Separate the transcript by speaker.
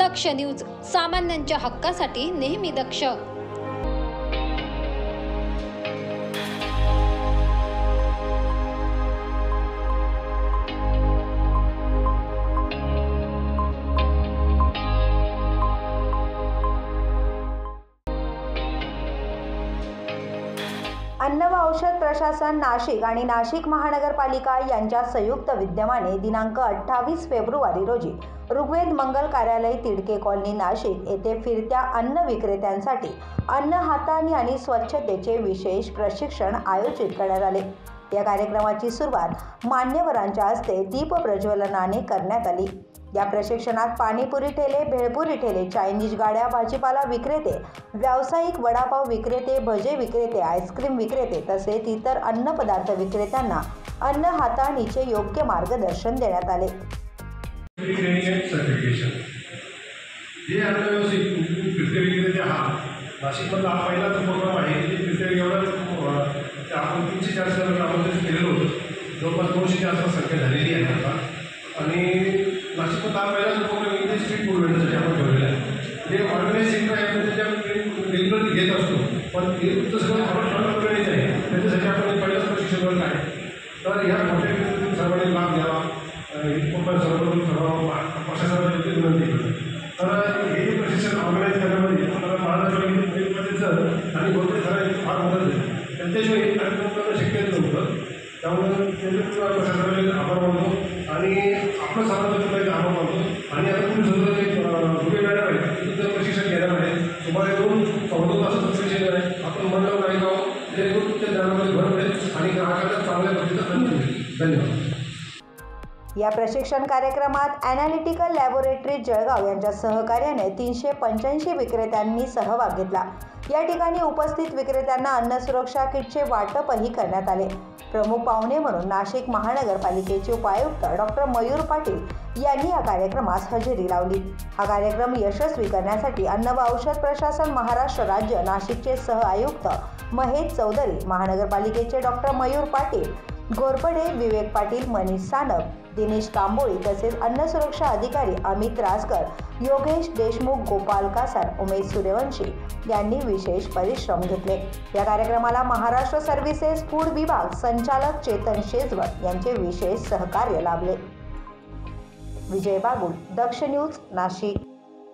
Speaker 1: दक्ष news, सामान्यांच्या हक्कासाठी नेहमी दक्ष।
Speaker 2: अन्न व औषध प्रशासन नाशिक आणि नाशिक महानगरपालिका यांच्या संयुक्त विद्यमाने दिनांक 28 फेब्रुवारी रोजी ऋग्वेद मंगल कार्यालय तिडके कॉलनी नाशिक येथे फिरत्या अन्न विक्रेत्यांसाठी अन्न हाताळणी आणि स्वच्छतेचे विशेष प्रशिक्षण आयोजित करण्यात आले। या कार्यक्रमाची सुरुवात मान्यवरांच्या हस्ते दीप प्रज्वलनाने करण्यात आली। या प्रशिक्षणात पाणीपुरी ठेले, भेळपुरी ठेले, चायनीज गाड्या, भाजीपाला विक्रेते, व्यावसायिक वडापाव विक्रेते, भजे विक्रेते, आईस्क्रीम विक्रेते तसेच इतर अन्न पदार्थ विक्रेत्यांना अन्न हाताळणीचे योग्य मार्गदर्शन देण्यात आले।
Speaker 3: नाशिकमधला हा पहिलाच उपक्रम आहे की फिरते आपण 300-400 जणांना आमंत्रित केलेलं होतं। जवळपास 200च्या आसपास संख्या झालेली आहे आता। आणि नाशिकमधला हा पहिलाच उपक्रम इंग्लिश स्ट्रीट फूड वेंडरसाठी आपण ठेवलेला आहे। जे ऑर्गनाइज सेक्टर आहे आपण त्याच्या रेग्युलरली घेत असतो, पण हे सगळं आपण ठरवलेच आहे, त्याच्यासाठी आपण पहिलाच प्रशिक्षण वर्ग आहे। तर ह्या मोठ्या सर्वांनी लाभ घ्यावा, सर्व प्रशासनाला विनंती करतो। तर हे प्रशिक्षण ऑर्गनाईज करण्यामध्ये आपल्याला महाराष्ट्रामध्ये आणि गोष्टी करायची फार मदत झाली। त्यांच्याशिवाय हे कार्यक्रम करणं शक्यच नव्हतं। त्यामुळे त्यांच्या प्रशासनाला आभार मानतो आणि आपलं सामान्य आभार मानतो। आणि आता तुम्ही समजा दुबे मॅडम आहे, तिथं प्रशिक्षण घेणार आहे, सुमारे 2-2.25 तासाचं प्रशिक्षण आहे। आपण म्हणलं नाही गाव जेणेकरून तुमच्या ज्ञानामध्ये भर पडेल आणि ग्राहकांना चांगल्या पद्धतीचं अन्न मिळेल। धन्यवाद।
Speaker 2: या प्रशिक्षण कार्यक्रमात ॲनालिटिकल लॅबोरेटरी जळगाव यांच्या सहकार्याने 385 विक्रेत्यांनी सहभाग घेतला। या ठिकाणी उपस्थित विक्रेत्यांना अन्न सुरक्षा किटचे वाटपही करण्यात आले। प्रमुख पाहुणे म्हणून नाशिक महानगरपालिकेचे उपायुक्त डॉक्टर मयूर पाटील यांनी या कार्यक्रमास हजेरी लावली। हा कार्यक्रम यशस्वी करण्यासाठी अन्न व औषध प्रशासन महाराष्ट्र राज्य नाशिकचे सह आयुक्त महेश चौधरी, महानगरपालिकेचे डॉक्टर मयूर पाटील, घोरपडे विवेक पाटील, मनीष सानप, दिनेश कांबोळी तसेच अन्न सुरक्षा अधिकारी अमित राजकर, योगेश देशमुख, गोपाल कासार, उमेश सूर्यवंशी यांनी विशेष परिश्रम घेतले। या कार्यक्रमाला महाराष्ट्र सर्व्हिसेस फूड विभाग संचालक चेतन शेजवळ यांचे विशेष सहकार्य लाभले। विजय बागुल, दक्ष न्यूज, नाशिक।